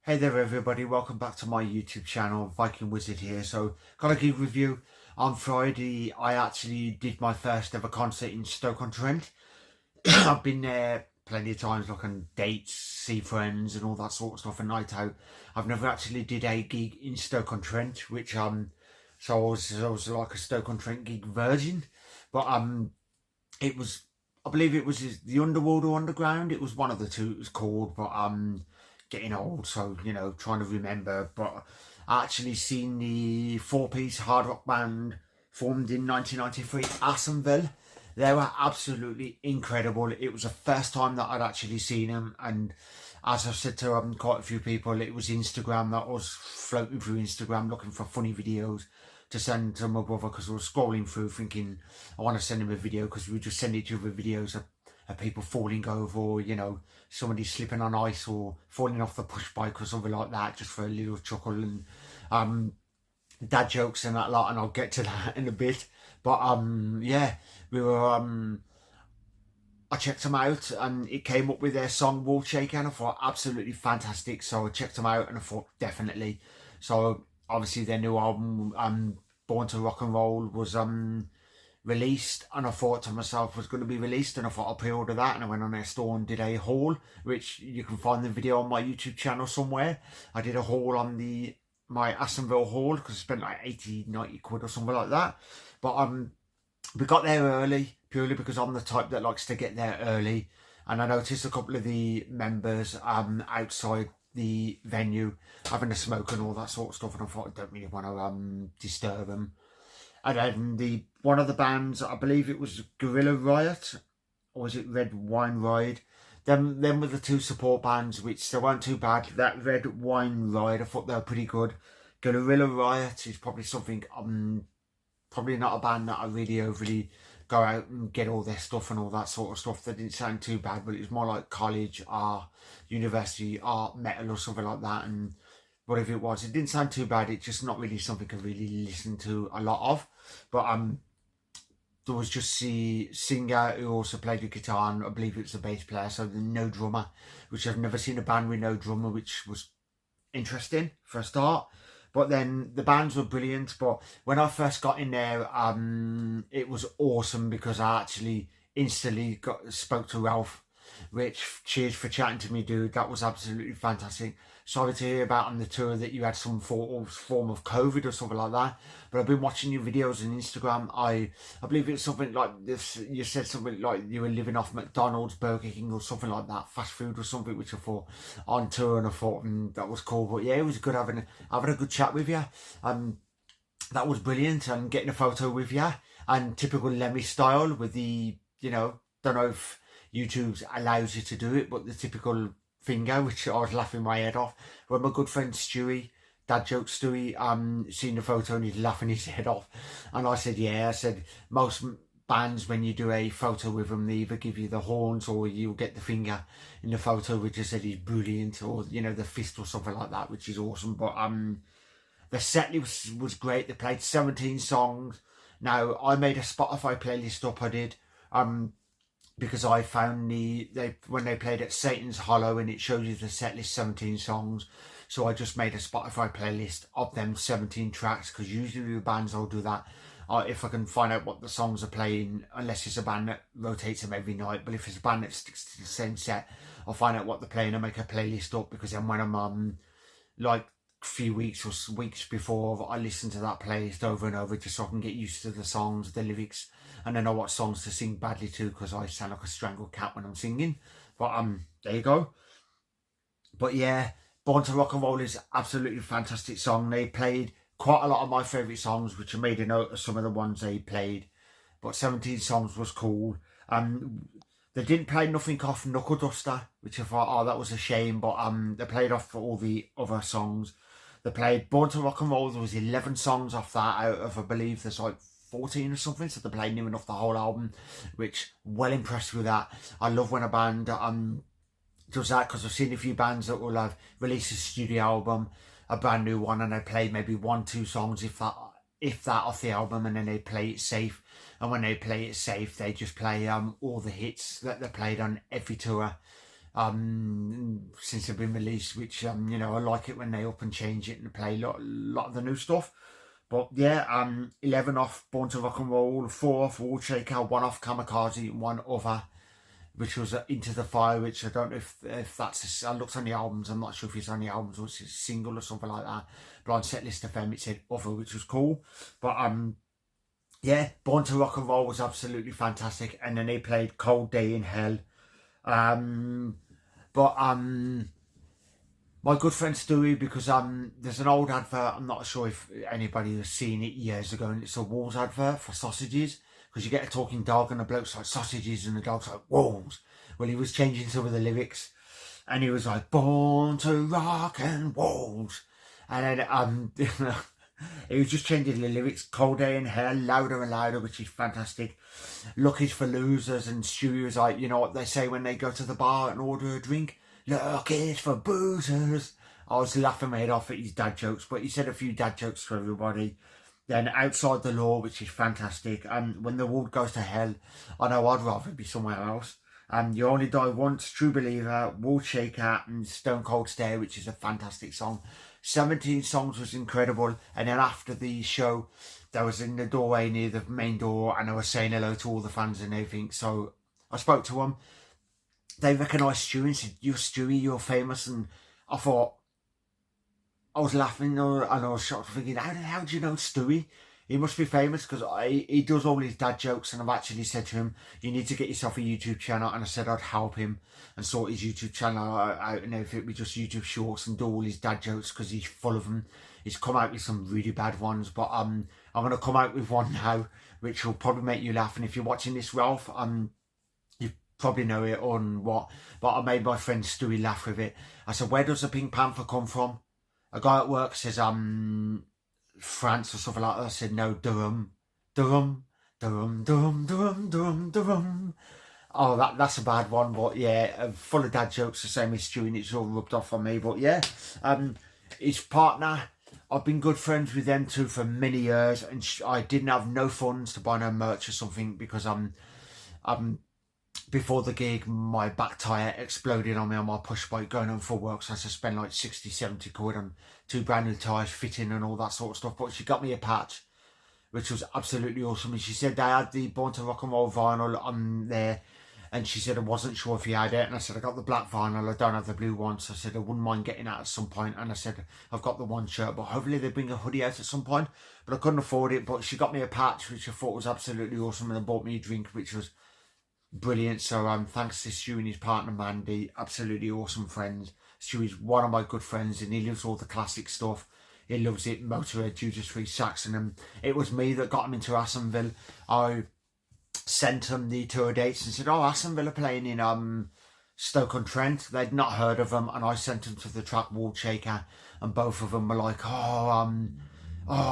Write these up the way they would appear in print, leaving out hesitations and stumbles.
Hey there everybody, welcome back to my YouTube channel, Viking Wizard here. So, got a gig review. On Friday, I actually did my first ever concert in Stoke-on-Trent. I've been there plenty of times, like on dates, see friends and all that sort of stuff, a night out. I've never actually did a gig in Stoke-on-Trent, which so I was like a Stoke-on-Trent gig virgin. But it was, I believe it was the Underworld or Underground. It was one of the two it was called, but getting old, so trying to remember. But I actually seen the four-piece hard rock band formed in 1993, Asomvel. They were absolutely incredible. It was the first time that I'd actually seen them, and as I've said to quite a few people, it was Instagram that I was floating through Instagram looking for funny videos to send to my brother, because I was scrolling through thinking I want to send him a video, because we just send each other videos of people falling over, or somebody slipping on ice or falling off the push bike or something like that, just for a little chuckle and dad jokes and that lot, and I'll get to that in a bit. But yeah, we were I checked them out and it came up with their song Wall Shaker, and I thought absolutely fantastic. So I checked them out and I thought definitely. So obviously their new album, Born to Rock and Roll, was released, and I thought to myself was going to be released, and I thought I'll pre-order that, and I went on their store and did a haul, which you can find the video on my YouTube channel somewhere. I did a haul on my Asomvel haul, because I spent like 80-90 quid or something like that. But we got there early purely because I'm the type that likes to get there early, and I noticed a couple of the members outside the venue having a smoke and all that sort of stuff, and I thought I don't really want to disturb them. And then one of the bands, I believe it was Gorilla Riot, or was it Red Wine Ride? Them were the two support bands, which they weren't too bad. That Red Wine Ride, I thought they were pretty good. Gorilla Riot is probably something, probably not a band that I really overly go out and get all their stuff and all that sort of stuff. They didn't sound too bad, but it was more like college art, university art, metal or something like that. And whatever it was, it didn't sound too bad. It's just not really something I really listen to a lot of. But there was just the singer who also played the guitar, and I believe it was the bass player, so no drummer, which I've never seen a band with no drummer, which was interesting for a start. But then the bands were brilliant. But when I first got in there, it was awesome, because I actually instantly spoke to Ralph, which, cheers for chatting to me, dude. That was absolutely fantastic. Sorry to hear about on the tour that you had some form of COVID or something like that. But I've been watching your videos on Instagram. I believe it's something like this. You said something like you were living off McDonald's, Burger King or something like that, fast food or something, which I thought on tour, and I thought that was cool. But yeah, it was good having a good chat with you. That was brilliant, and getting a photo with you, and typical Lemmy style with the, don't know if YouTube allows you to do it, but the typical finger, which I was laughing my head off. When my good friend Stewie, dad joke Stewie, seen the photo and he's laughing his head off. And I said, yeah, I said, most bands, when you do a photo with them, they either give you the horns or you'll get the finger in the photo, which I said is brilliant, or, the fist or something like that, which is awesome. But the set list was great. They played 17 songs. Now, I made a Spotify playlist up, I did, because I found when they played at Satan's Hollow, and it shows you the set list 17 songs. So I just made a Spotify playlist of them 17 tracks, because usually the bands I'll do that if I can find out what the songs are playing, unless it's a band that rotates them every night. But if it's a band that sticks to the same set, I'll find out what they're playing and make a playlist up, because then when I'm like few weeks or weeks before, I listen to that playlist over and over, just so I can get used to the songs, the lyrics, and I know what songs to sing badly to, because I sound like a strangled cat when I'm singing. But there you go. But yeah, Born to Rock and Roll is absolutely fantastic song. They played quite a lot of my favourite songs, which I made a note of some of the ones they played. But 17 songs was cool. They didn't play nothing off Knuckle Duster, which I thought, oh, that was a shame. But they played off all the other songs. They played Born to Rock and Roll. There was 11 songs off that out of, I believe, there's like 14 or something. So they played near enough the whole album, which, well impressed with that. I love when a band does that, because I've seen a few bands that will have released a studio album, a brand new one, and they play maybe 1-2 songs, if that off the album, and then they play it safe. And when they play it safe, they just play all the hits that they played on every tour. since they've been released, which you know, I like it when they up and change it and play a lot of the new stuff. But yeah, 11 off Born to Rock and Roll, 4 off Wall Shaker, 1 off Kamikaze, 1 other, which was Into the Fire, which I don't know if that's, I looked on the albums, I'm not sure if it's on the albums or it's a single or something like that, but on Setlist FM it said other, which was cool. But yeah, Born to Rock and Roll was absolutely fantastic, and then they played Cold Day in Hell. My good friend Stewie, because there's an old advert, I'm not sure if anybody has seen it years ago, and it's a Wolves advert for sausages, because you get a talking dog and the bloke's like sausages and the dog's like Wolves. Well, he was changing some of the lyrics, and he was like, born to rock and Wolves, and then he was just changing the lyrics, Cold Day in Hell, louder and louder, which is fantastic. Lucky's for losers, and Stewie was like, you know what they say when they go to the bar and order a drink? Look, it's for boozers. I was laughing my head off at his dad jokes, but he said a few dad jokes for everybody. Then Outside the Law, which is fantastic. And When the World Goes to Hell, I know I'd rather be somewhere else. You Only Die Once, True Believer, Wall Shaker, and Stone Cold Stare, which is a fantastic song. 17 songs was incredible. And then after the show, there was in the doorway near the main door, and I was saying hello to all the fans and everything. So I spoke to them. They recognised Stewie and said, you're Stewie, you're famous. And I thought, I was laughing and I was shocked, thinking, how do you know Stewie? He must be famous, because he does all his dad jokes, and I've actually said to him, you need to get yourself a YouTube channel, and I said I'd help him and sort his YouTube channel out and everything with just YouTube shorts and do all his dad jokes, because he's full of them. He's come out with some really bad ones, but I'm going to come out with one now, which will probably make you laugh. And if you're watching this, Ralph, you probably know it on what, but I made my friend Stewie laugh with it. I said, where does the Pink Panther come from? A guy at work says, France or something like that. I said, no, Durham. Durham, Durham, Durham, Durham, Durham, Durham. Oh, that's a bad one, but yeah, full of dad jokes, the same as Stewie, and it's all rubbed off on me. But yeah, his partner, I've been good friends with them two for many years, and I didn't have no funds to buy no merch or something, because before the gig, my back tyre exploded on me on my push bike going home for work, so I had to spend like 60-70 quid on 2 brand new tyres, fitting and all that sort of stuff. But she got me a patch, which was absolutely awesome, and she said they had the Born to Rock and Roll vinyl on there, and she said I wasn't sure if you had it, and I said I got the black vinyl, I don't have the blue one, so I said I wouldn't mind getting that at some point, and I said I've got the one shirt, but hopefully they bring a hoodie out at some point, but I couldn't afford it. But she got me a patch, which I thought was absolutely awesome, and then bought me a drink, which was brilliant. So thanks to Stu and his partner Mandy, absolutely awesome friends. Stu is one of my good friends, and he loves all the classic stuff. He loves it, Motorhead, Judas Priest, Saxon, and it was me that got him into Asomvel. I sent him the tour dates and said, oh, Asomvel are playing in Stoke-on-Trent. They'd not heard of them, and I sent them to the track Wall Shaker, and both of them were like, oh,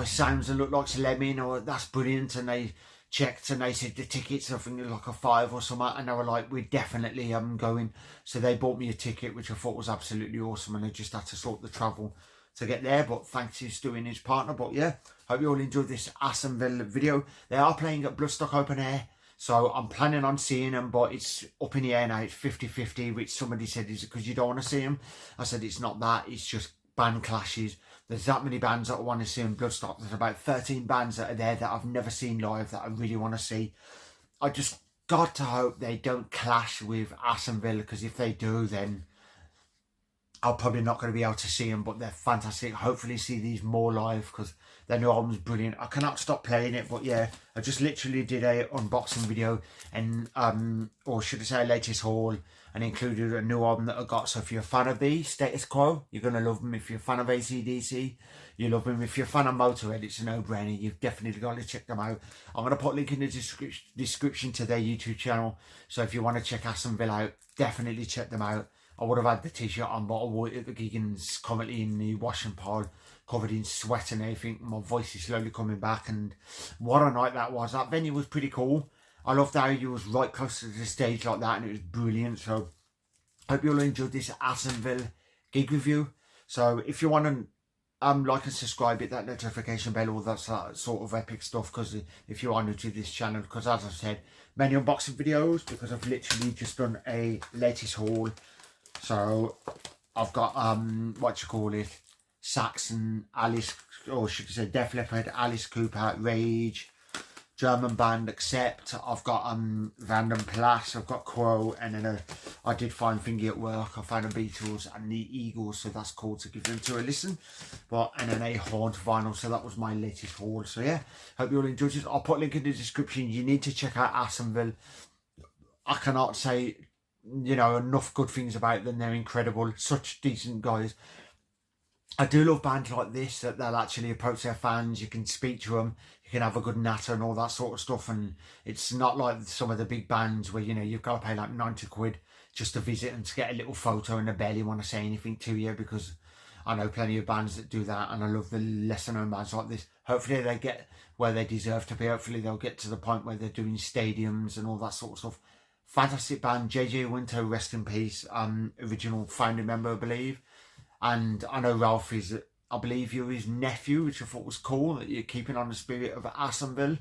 it sounds and look like Lemon, or that's brilliant. And they checked and they said the tickets, I think like a £5 or something, and they were like, we're definitely going. So they bought me a ticket, which I thought was absolutely awesome, and I just had to sort the travel to get there. But thanks to Stu and his partner. But yeah, hope you all enjoyed this Asomvel video. They are playing at Bloodstock Open Air, so I'm planning on seeing them, but it's up in the air now. It's 50-50, which somebody said, is it because you don't want to see them? I said it's not that, it's just band clashes. There's that many bands that I want to see in Bloodstock. There's about 13 bands that are there that I've never seen live that I really want to see. I just got to hope they don't clash with Asomvel, because if they do, then I'm probably not going to be able to see them, but they're fantastic. Hopefully see these more live, because their new album's brilliant. I cannot stop playing it, but yeah, I just literally did a unboxing video, and or should I say latest haul, and included a new album that I got. So if you're a fan of the Status Quo, you're going to love them. If you're a fan of AC/DC, you love them. If you're a fan of Motorhead, it's a no-brainer. You've definitely got to check them out. I'm going to put a link in the description to their YouTube channel, so if you want to check Asomvel out, definitely check them out. I would have had the t-shirt on, but I wore it at the gig and it's currently in the washing pile, covered in sweat and everything. My voice is slowly coming back, and what a night that was. That venue was pretty cool. I loved how you was right close to the stage like that, and it was brilliant. So hope you all enjoyed this Asomvel gig review. So if you want to like and subscribe, hit that notification bell, all that sort of epic stuff, because if you are new to this channel, because as I said, many unboxing videos, because I've literally just done a latest haul So I've got what you call it, Saxon, Alice, or should I say Def Leppard, Alice Cooper, Rage, German band Accept. I've got Random Plus, I've got Quo, and then I did find Thingy at work. I found the Beatles and the Eagles, so that's cool to give them to a listen. But and then a Haunt vinyl, so that was my latest haul. So yeah, hope you all enjoyed this. I'll put a link in the description. You need to check out Asomvel. I cannot say, you know, enough good things about them. They're incredible, such decent guys. I do love bands like this, that they'll actually approach their fans. You can speak to them, you can have a good natter and all that sort of stuff. And it's not like some of the big bands where, you know, you've got to pay like 90 quid just to visit and to get a little photo and they barely want to say anything to you, because I know plenty of bands that do that, and I love the lesser known bands like this. Hopefully they get where they deserve to be. Hopefully they'll get to the point where they're doing stadiums and all that sort of stuff. Fantastic band. JJ Winter, rest in peace. Original founding member, I believe. And I know Ralph is, I believe you're his nephew, which I thought was cool, that you're keeping on the spirit of Asomvel.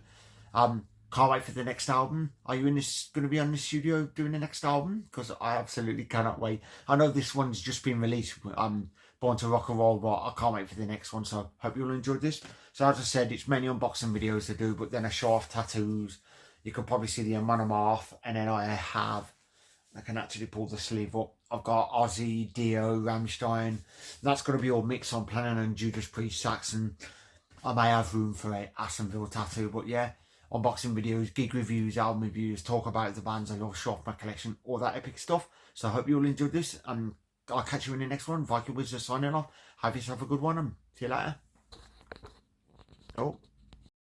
Can't wait for the next album. Are you going to be on the studio doing the next album? Because I absolutely cannot wait. I know this one's just been released, Born to Rock and Roll, but I can't wait for the next one. So hope you all enjoyed this. So as I said, it's many unboxing videos to do, but then I show off tattoos. You can probably see the monomorph, and then I can actually pull the sleeve up. I've got Ozzy, Dio, Rammstein. That's going to be all mixed. I'm planning on Judas Priest, Saxon. I may have room for a Asomvel tattoo, but yeah, unboxing videos, gig reviews, album reviews, talk about the bands I love, show off my collection, all that epic stuff. So I hope you all enjoyed this, and I'll catch you in the next one. Viking Wizard signing off. Have yourself a good one, and see you later. Oh.